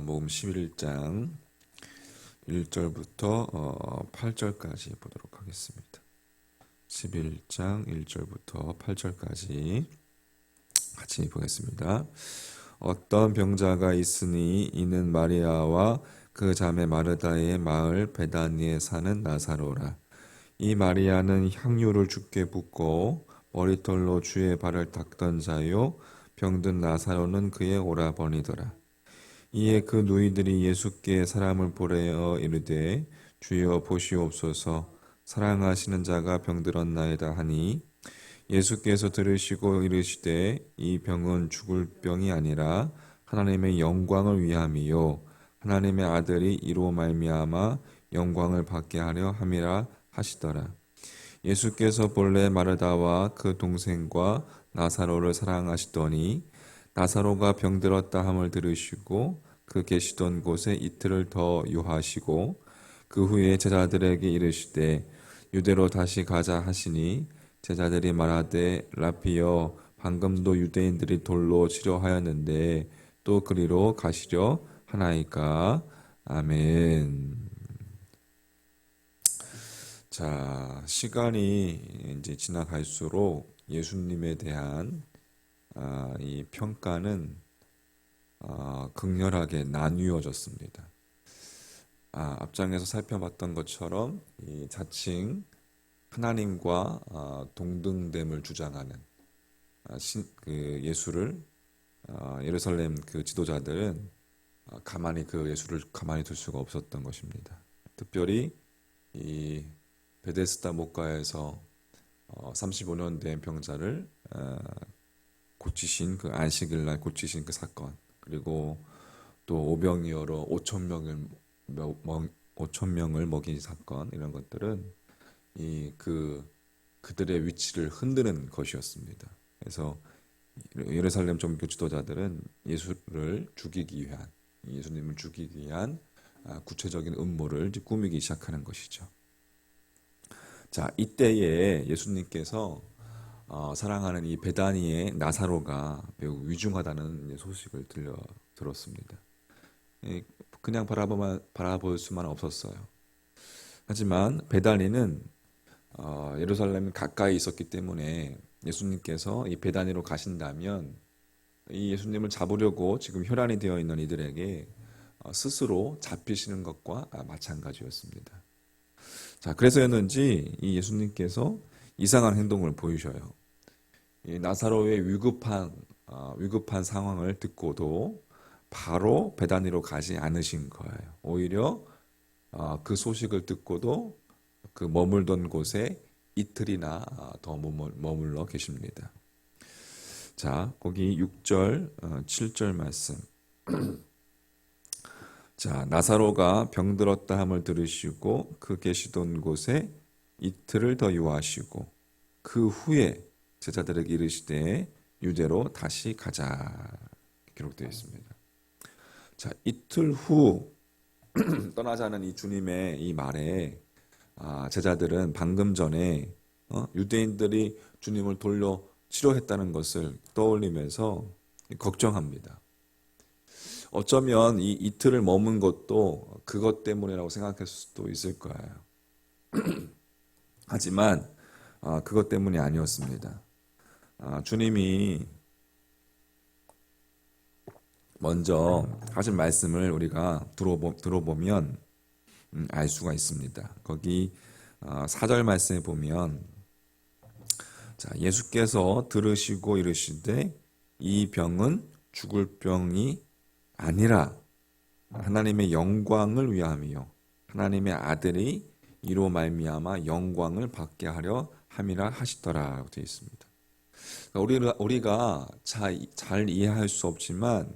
요한복음 11장 1절부터 8절까지 보도록 하겠습니다. 11장 1절부터 8절까지 같이 보겠습니다. 어떤 병자가 있으니 이는 마리아와 그 자매 마르다의 마을 베다니에 사는 나사로라. 이 마리아는 향유를 주께 붓고 머리털로 주의 발을 닦던 자요, 병든 나사로는 그의 오라버니더라. 이에 그 누이들이 예수께 사람을 보내어 이르되 주여 보시옵소서, 사랑하시는 자가 병들었나이다 하니, 예수께서 들으시고 이르시되 이 병은 죽을 병이 아니라 하나님의 영광을 위함이요 하나님의 아들이 이로 말미암아 영광을 받게 하려 함이라 하시더라. 예수께서 본래 마르다와 그 동생과 나사로를 사랑하시더니 나사로가 병들었다 함을 들으시고 그 계시던 곳에 이틀을 더 유하시고 그 후에 제자들에게 이르시되 유대로 다시 가자 하시니, 제자들이 말하되 라피여, 방금도 유대인들이 돌로 치려 하였는데 또 그리로 가시려 하나이까. 아멘. 자, 시간이 이제 지나갈수록 예수님에 대한 이 평가는 극렬하게 나뉘어졌습니다. 앞장에서 살펴봤던 것처럼 이 자칭 하나님과 동등됨을 주장하는 그 예수를 예루살렘 그 지도자들은 가만히 그 예수를 가만히 둘 수가 없었던 것입니다. 특별히 이 베데스다 목가에서 35년 된 병자를 고치신 그 안식일 날 고치신 그 사건, 그리고 또 오병이어로 5천 명을 먹인 사건, 이런 것들은 그들의 위치를 흔드는 것이었습니다. 그래서 예루살렘 종교 지도자들은 예수님을 죽이기 위한 구체적인 음모를 꾸미기 시작하는 것이죠. 자, 이때에 예수님께서 사랑하는 이 베다니의 나사로가 매우 위중하다는 소식을 들었습니다. 그냥 바라볼 수만 없었어요. 하지만 베다니는 예루살렘 가까이 있었기 때문에 예수님께서 이 베다니로 가신다면 이 예수님을 잡으려고 지금 혈안이 되어 있는 이들에게 스스로 잡히시는 것과 마찬가지였습니다. 자, 그래서였는지 이 예수님께서 이상한 행동을 보이셔요. 이 나사로의 위급한 상황을 듣고도 바로 베다니로 가지 않으신 거예요. 오히려 그 소식을 듣고도 그 머물던 곳에 이틀이나 더 머물러 계십니다. 자, 거기 6절, 7절 말씀. 자, 나사로가 병들었다 함을 들으시고 그 계시던 곳에 이틀을 더 유하시고 그 후에 제자들에게 이르시되 유대로 다시 가자, 기록되어 있습니다. 자, 이틀 후 떠나자는 이 주님의 이 말에 제자들은 방금 전에 유대인들이 주님을 돌려 치료했다는 것을 떠올리면서 걱정합니다. 어쩌면 이 이틀을 머문 것도 그것 때문이라고 생각할 수도 있을 거예요. 하지만 그것 때문이 아니었습니다. 주님이 먼저 하신 말씀을 우리가 들어보면 알 수가 있습니다. 거기 4절 말씀에 보면, 자, 예수께서 들으시고 이르시되 이 병은 죽을 병이 아니라 하나님의 영광을 위함이요 하나님의 아들이 이로 말미암아 영광을 받게 하려 함이라 하시더라라고 되어 있습니다. 우리가 잘 이해할 수 없지만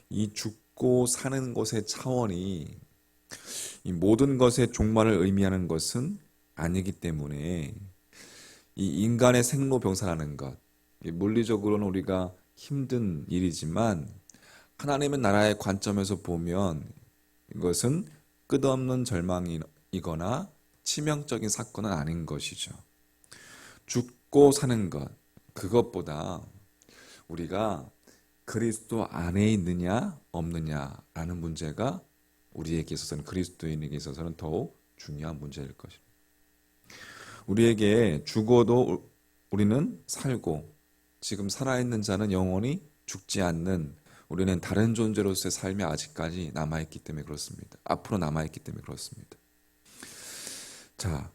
이 죽고 사는 것의 차원이 이 모든 것의 종말을 의미하는 것은 아니기 때문에 이 인간의 생로병사라는 것, 물리적으로는 우리가 힘든 일이지만 하나님의 나라의 관점에서 보면 이것은 끝없는 절망이거나 치명적인 사건은 아닌 것이죠. 죽고 사는 것, 그것보다 우리가 그리스도 안에 있느냐 없느냐라는 문제가 우리에게 있어서는, 그리스도인에게 있어서는 더욱 중요한 문제일 것입니다. 우리에게 죽어도 우리는 살고, 지금 살아있는 자는 영원히 죽지 않는, 우리는 다른 존재로서의 삶이 아직까지 남아있기 때문에 그렇습니다. 앞으로 남아있기 때문에 그렇습니다. 자,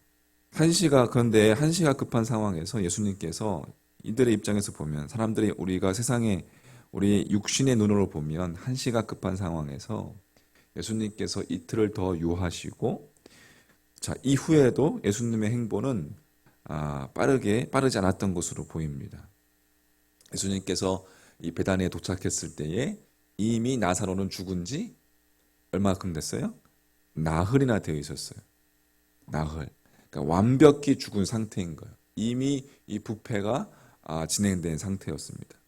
그런데 한시가 급한 상황에서 예수님께서, 이들의 입장에서 보면, 사람들이, 우리가 세상에 우리 육신의 눈으로 보면 한시가 급한 상황에서 예수님께서 이틀을 더 유하시고, 자, 이후에도 예수님의 행보는 빠르지 않았던 것으로 보입니다. 예수님께서 이 베다니에 도착했을 때에 이미 나사로는 죽은 지 얼마큼 됐어요? 나흘이나 되어 있었어요. 나흘. 그러니까 완벽히 죽은 상태인 거예요. 이미 이 부패가 진행된 상태였습니다.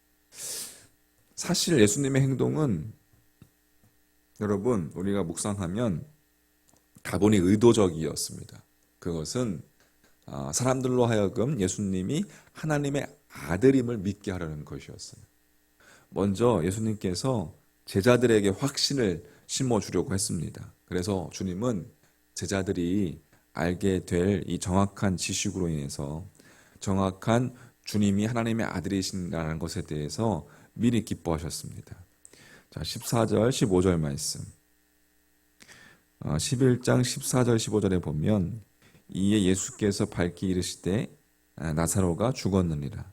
사실 예수님의 행동은, 여러분, 우리가 묵상하면 다분히 의도적이었습니다. 그것은 사람들로 하여금 예수님이 하나님의 아들임을 믿게 하려는 것이었어요. 먼저 예수님께서 제자들에게 확신을 심어주려고 했습니다. 그래서 주님은 제자들이 알게 될 이 정확한 지식으로 인해서, 정확한 주님이 하나님의 아들이신다는 것에 대해서 미리 기뻐하셨습니다. 자, 14절, 15절 말씀. 11장 14절, 15절에 보면, 이에 예수께서 밝히 이르시되 나사로가 죽었느니라.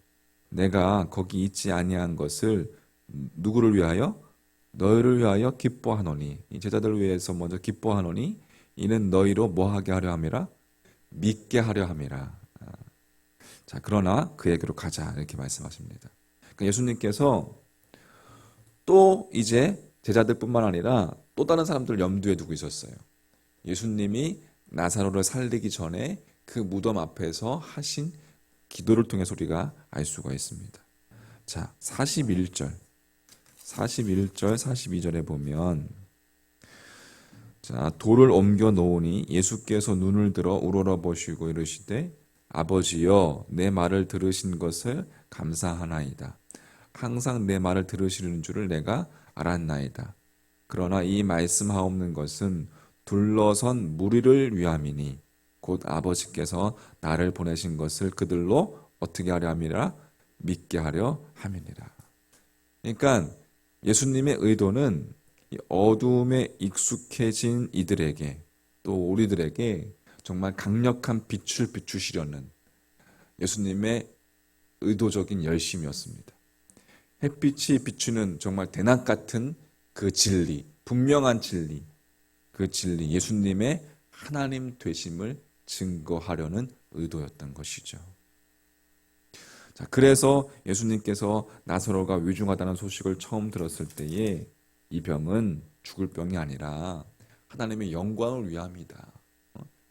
내가 거기 있지 아니한 것을 누구를 위하여? 너희를 위하여 기뻐하노니. 이 제자들을 위해서 먼저 기뻐하노니, 이는 너희로 뭐하게 하려 함이라? 믿게 하려 함이라. 자, 그러나 그에게로 가자, 이렇게 말씀하십니다. 그러니까 예수님께서 또 이제 제자들뿐만 아니라 또 다른 사람들을 염두에 두고 있었어요. 예수님이 나사로를 살리기 전에 그 무덤 앞에서 하신 기도를 통해서 우리가 알 수가 있습니다. 자, 41절, 42절에 보면, 자, 돌을 옮겨 놓으니 예수께서 눈을 들어 우러러 보시고 이르시되 아버지여, 내 말을 들으신 것을 감사하나이다. 항상 내 말을 들으시는 줄을 내가 알았나이다. 그러나 이 말씀하옵는 것은 둘러선 무리를 위함이니 곧 아버지께서 나를 보내신 것을 그들로 어떻게 하려 함이라? 믿게 하려 함이니라. 그러니까 예수님의 의도는 이 어두움에 익숙해진 이들에게, 또 우리들에게 정말 강력한 빛을 비추시려는 예수님의 의도적인 열심이었습니다. 햇빛이 비추는 정말 대낮 같은 그 진리, 분명한 진리, 그 진리, 예수님의 하나님 되심을 증거하려는 의도였던 것이죠. 자, 그래서 예수님께서 나사로가 위중하다는 소식을 처음 들었을 때에 이 병은 죽을 병이 아니라 하나님의 영광을 위함이다.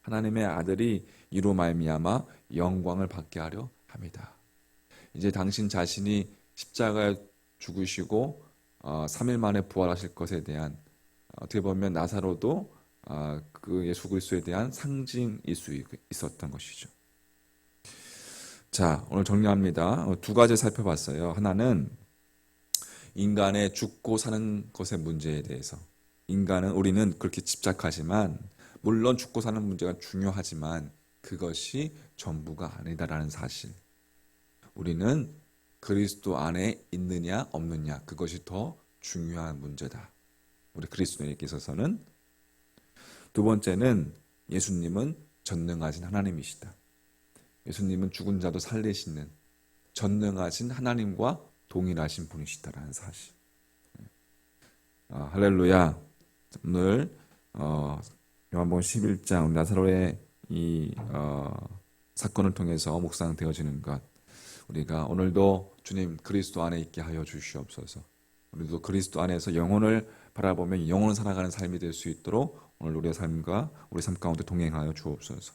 하나님의 아들이 이로 말미암아 영광을 받게 하려 합니다. 이제 당신 자신이 십자가에 죽으시고 3일 만에 부활하실 것에 대한, 어떻게 보면 나사로도 그 예수 그리스도에 대한 상징일 수 있었던 것이죠. 자, 오늘 정리합니다. 두 가지 살펴봤어요. 하나는 인간의 죽고 사는 것의 문제에 대해서. 우리는 그렇게 집착하지만, 물론 죽고 사는 문제가 중요하지만 그것이 전부가 아니다라는 사실. 우리는 그리스도 안에 있느냐 없느냐, 그것이 더 중요한 문제다. 우리 그리스도인에게 있어서는. 두 번째는 예수님은 전능하신 하나님이시다. 예수님은 죽은 자도 살리시는 전능하신 하나님과 동일하신 분이시다라는 사실. 할렐루야. 오늘 요한복음 11장 나사로의 이 사건을 통해서 묵상되어지는 것, 우리가 오늘도 주님 그리스도 안에 있게 하여 주시옵소서. 우리도 그리스도 안에서 영혼을 바라보며 영혼을 살아가는 삶이 될 수 있도록 오늘 우리의 삶과 우리 삶 가운데 동행하여 주옵소서.